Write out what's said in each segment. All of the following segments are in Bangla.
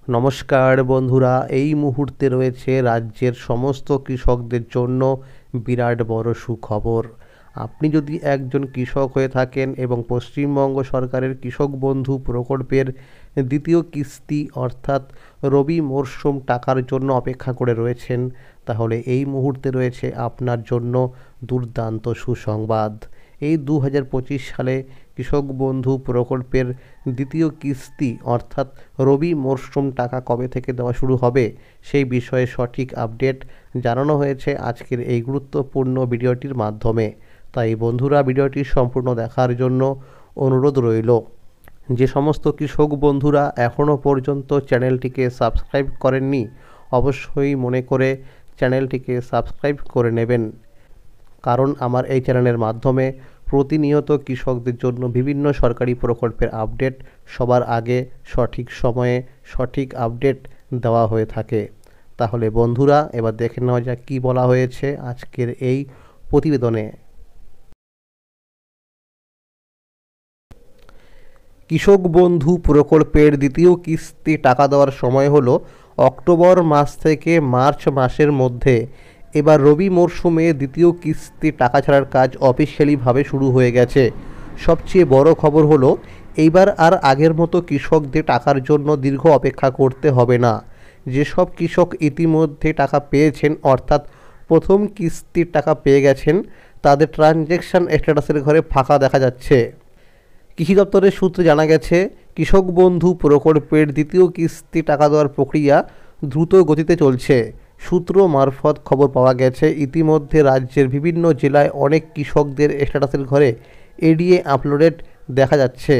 নমস্কার বন্ধুরা, এই মুহূর্তে রয়েছে রাজ্যের সমস্ত কৃষকদের জন্য বিরাট বড় সুখবর। আপনি যদি একজন কৃষক হয়ে থাকেন এবং পশ্চিমবঙ্গ সরকারের কৃষক বন্ধু প্রকল্পের দ্বিতীয় কিস্তি অর্থাৎ রবি মরশুম টাকার জন্য অপেক্ষা করে রয়েছেন, তাহলে এই মুহূর্তে রয়েছে আপনার জন্য দুর্দান্ত সুসংবাদ। এই 2025 সালে কৃষক বন্ধু প্রকল্পের দ্বিতীয় কিস্তি অর্থাৎ রবি মরশুম টাকা কবে থেকে দেওয়া শুরু হবে সেই বিষয়ে সঠিক আপডেট জানানো হয়েছে আজকের এই গুরুত্বপূর্ণ ভিডিওটির মাধ্যমে। তাই বন্ধুরা, ভিডিওটি সম্পূর্ণ দেখার জন্য অনুরোধ রইল। যে সমস্ত কৃষক বন্ধুরা এখনও পর্যন্ত চ্যানেলটিকে সাবস্ক্রাইব করেননি, অবশ্যই মনে করে চ্যানেলটিকে সাবস্ক্রাইব করে নেবেন, কারণ আমার এই চ্যানেলের মাধ্যমে প্রতিনিয়ত কৃষকদের জন্য বিভিন্ন সরকারি প্রকল্পের আপডেট সবার আগে সঠিক সময়ে সঠিক আপডেট দেওয়া হয়ে থাকে। তাহলে বন্ধুরা, এবার দেখে নেওয়া যাক কী বলা হয়েছে আজকের এই প্রতিবেদনে। কৃষক বন্ধু প্রকল্পের দ্বিতীয় কিস্তি টাকা দেওয়ার সময় হলো অক্টোবর মাস থেকে মার্চ মাসের মধ্যে। এবার রবি মরশুমে দ্বিতীয় কিস্তি টাকা ছাড়ার কাজ অফিসিয়ালিভাবে শুরু হয়ে গেছে। সবচেয়ে বড় খবর হলো এইবার আর আগের মতো কৃষকদের টাকার জন্য দীর্ঘ অপেক্ষা করতে হবে না। যেসব কৃষক ইতিমধ্যে টাকা পেয়েছেন অর্থাৎ প্রথম কিস্তির টাকা পেয়ে গেছেন, তাদের ট্রানজ্যাকশান স্ট্যাটাসের ঘরে ফাঁকা দেখা যাচ্ছে। কৃষি দপ্তরের সূত্রে জানা গেছে, কৃষক বন্ধু প্রকল্পের দ্বিতীয় কিস্তি টাকা দেওয়ার প্রক্রিয়া দ্রুত গতিতে চলছে। সূত্র মারফত খবর পাওয়া গেছে, ইতিমধ্যে রাজ্যের বিভিন্ন জেলায় অনেক কৃষকদের স্ট্যাটাসের ঘরে এডিএ আপলোডেড দেখা যাচ্ছে।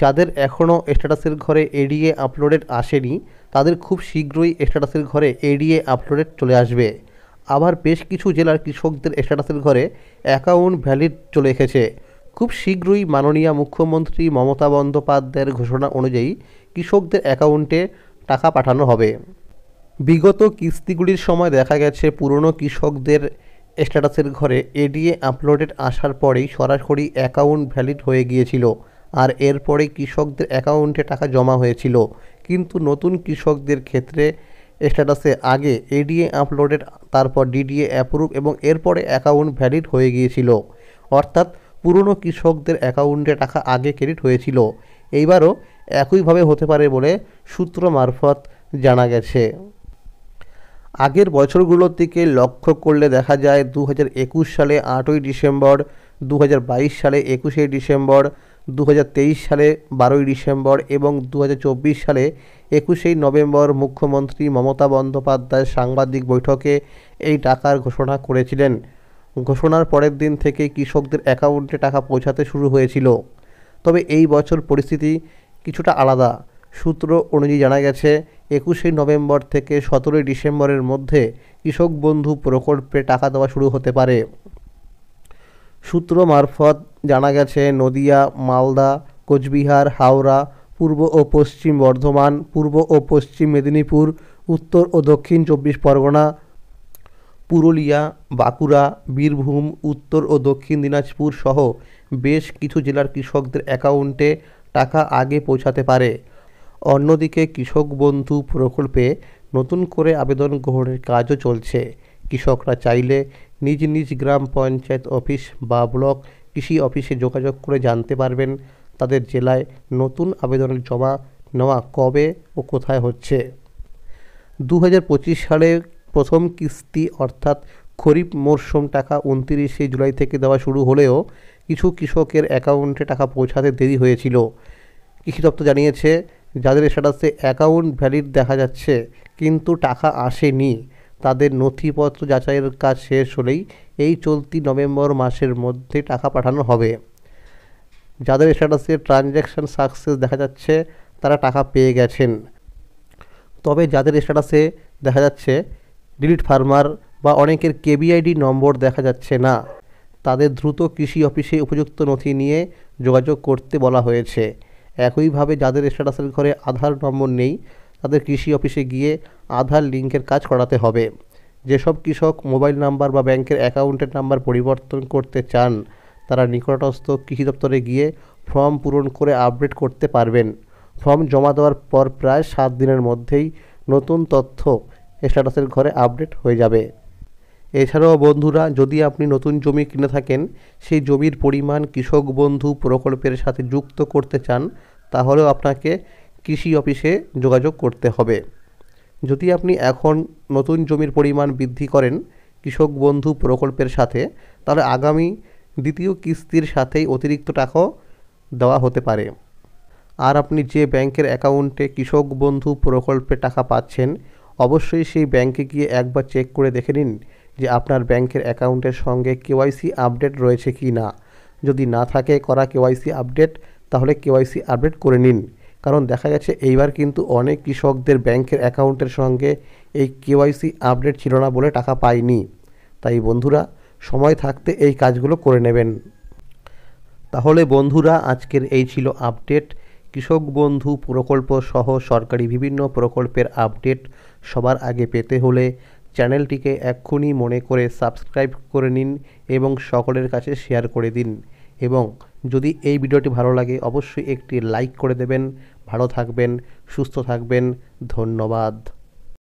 যাদের এখনও স্ট্যাটাসের ঘরে এডিএ আপলোডেড আসেনি, তাদের খুব শীঘ্রই স্ট্যাটাসের ঘরে এডিএ আপলোডেড চলে আসবে। আবার বেশ কিছু জেলার কৃষকদের স্ট্যাটাসের ঘরে অ্যাকাউন্ট ভ্যালিড চলে এসেছে। খুব শীঘ্রই মাননীয় মুখ্যমন্ত্রী মমতা বন্দ্যোপাধ্যায়ের ঘোষণা অনুযায়ী কৃষকদের অ্যাকাউন্টে টাকা পাঠানো হবে। বিগত কিস্তিগুলির সময় দেখা গেছে পুরনো কৃষকদের স্ট্যাটাসের ঘরে এডিএ আপলোডেড আসার পরেই সরাসরি অ্যাকাউন্ট ভ্যালিড হয়ে গিয়েছিল, আর এরপরে কৃষকদের অ্যাকাউন্টে টাকা জমা হয়েছিল। কিন্তু নতুন কৃষকদের ক্ষেত্রে স্ট্যাটাসে আগে এডিএ আপলোডেড, তারপর ডিডিএ অ্যাপ্রুভ এবং এরপরে অ্যাকাউন্ট ভ্যালিড হয়ে গিয়েছিল। অর্থাৎ পুরনো কৃষকদের অ্যাকাউন্টে টাকা আগে ক্রেডিট হয়েছিল। এইবারও একইভাবে হতে পারে বলে সূত্র মারফত জানা গেছে। আগের বছরগুলোর দিকে লক্ষ্য করলে দেখা যায় 2021 সালে 8ই ডিসেম্বর, 2022 সালে 21শে ডিসেম্বর, 2023 সালে 12ই ডিসেম্বর এবং 2024 সালে 21শে নভেম্বর মুখ্যমন্ত্রী মমতা বন্দ্যোপাধ্যায় সাংবাদিক বৈঠকে এই টাকার ঘোষণা করেছিলেন। ঘোষণার পরের দিন থেকে কৃষকদের অ্যাকাউন্টে টাকা পৌঁছাতে শুরু হয়েছিল। তবে এই বছর পরিস্থিতি কিছুটা আলাদা। সূত্র অনুযায়ী জানা গেছে, 21শে নভেম্বর থেকে 17ই ডিসেম্বরের মধ্যে কৃষক বন্ধু প্রকল্পে টাকা দেওয়া শুরু হতে পারে। সূত্র মারফত জানা গেছে, নদিয়া, মালদা, কোচবিহার, হাওড়া, পূর্ব ও পশ্চিম বর্ধমান, পূর্ব ও পশ্চিম মেদিনীপুর, উত্তর ও দক্ষিণ 24 পরগনা, পুরুলিয়া, বাঁকুড়া, বীরভূম, উত্তর ও দক্ষিণ দিনাজপুর সহ বেশ কিছু জেলার কৃষকদের অ্যাকাউন্টে টাকা আগে পৌঁছাতে পারে। অন্যদিকে কৃষক বন্ধু প্রকল্পে নতুন করে আবেদন গ্রহণের কাজও চলছে। কৃষকরা চাইলে নিজ নিজ গ্রাম পঞ্চায়েত অফিস বা ব্লক কৃষি অফিসে যোগাযোগ করে জানতে পারবেন তাদের জেলায় নতুন আবেদনের জমা নেওয়া কবে ও কোথায় হচ্ছে। 2025 সালে প্রথম কিস্তি অর্থাৎ খরিফ মরশুম টাকা 29শে জুলাই থেকে দেওয়া শুরু হলেও কিছু কৃষকের অ্যাকাউন্টে টাকা পৌঁছাতে দেরি হয়েছিল। কৃষি দপ্তর জানিয়েছে, যাদের স্ট্যাটাসে অ্যাকাউন্ট ভ্যালিড দেখা যাচ্ছে কিন্তু টাকা আসেনি, তাদের নথিপত্র যাচাইয়ের কাজ শেষ হলেই এই চলতি নভেম্বর মাসের মধ্যে টাকা পাঠানো হবে। যাদের স্ট্যাটাসে ট্রানজ্যাকশান সাকসেস দেখা যাচ্ছে তারা টাকা পেয়ে গেছেন। তবে যাদের স্ট্যাটাসে দেখা যাচ্ছে ডিলিট ফার্মার বা অনেকের কেবিআইডি নম্বর দেখা যাচ্ছে না, তাদের দ্রুত কৃষি অফিসে উপযুক্ত নথি নিয়ে যোগাযোগ করতে বলা হয়েছে। একইভাবে যাদের স্ট্যাটাসের ঘরে আধার নম্বর নেই, তাদের কৃষি অফিসে গিয়ে আধার লিঙ্কের কাজ করাতে হবে। যেসব কৃষক মোবাইল নাম্বার বা ব্যাংকের অ্যাকাউন্টের নাম্বার পরিবর্তন করতে চান, তারা নিকটস্থ কৃষি দপ্তরে গিয়ে ফর্ম পূরণ করে আপডেট করতে পারবেন। ফর্ম জমা দেওয়ার পর প্রায় 7 দিনের মধ্যেই নতুন তথ্য স্ট্যাটাসের ঘরে আপডেট হয়ে যাবে। এছাড়াও বন্ধুরা, যদি আপনি নতুন জমি কিনে থাকেন, সেই জমির পরিমাণ কৃষক বন্ধু প্রকল্পের সাথে যুক্ত করতে চান, তাহলেও আপনাকে কৃষি অফিসে যোগাযোগ করতে হবে। যদি আপনি এখন নতুন জমির পরিমাণ বৃদ্ধি করেন কৃষক বন্ধু প্রকল্পের সাথে, তাহলে আগামী দ্বিতীয় কিস্তির সাথেই অতিরিক্ত টাকাও দেওয়া হতে পারে। আর আপনি যে ব্যাংকের অ্যাকাউন্টে কৃষক বন্ধু প্রকল্পে টাকা পাচ্ছেন, অবশ্যই সেই ব্যাংকে গিয়ে একবার চেক করে দেখে নিন যে আপনার ব্যাংকের অ্যাকাউন্টের সঙ্গে কেওয়াইসি আপডেট রয়েছে কি না। যদি না থাকে করা কেওয়াইসি আপডেট, তাহলে কেওয়াইসি আপডেট করে নিন। কারণ দেখা গেছে এইবার কিন্তু অনেক কৃষকদের ব্যাংকের অ্যাকাউন্টের সঙ্গে এই কেওয়াইসি আপডেট ছিল না বলে টাকা পায়নি। তাই বন্ধুরা, সময় থাকতে এই কাজগুলো করে নেবেন। তাহলে বন্ধুরা, আজকের এই ছিল আপডেট। কৃষক বন্ধু প্রকল্প সহ সরকারি বিভিন্ন প্রকল্পের আপডেট সবার আগে পেতে হলে চ্যানেলটিকে এক্ষুনি মনে করে সাবস্ক্রাইব করে নিন এবং সকলের কাছে শেয়ার করে দিন। এবং যদি এই ভিডিওটি ভালো লাগে, অবশ্যই একটি লাইক করে দেবেন। ভালো থাকবেন, সুস্থ থাকবেন। ধন্যবাদ।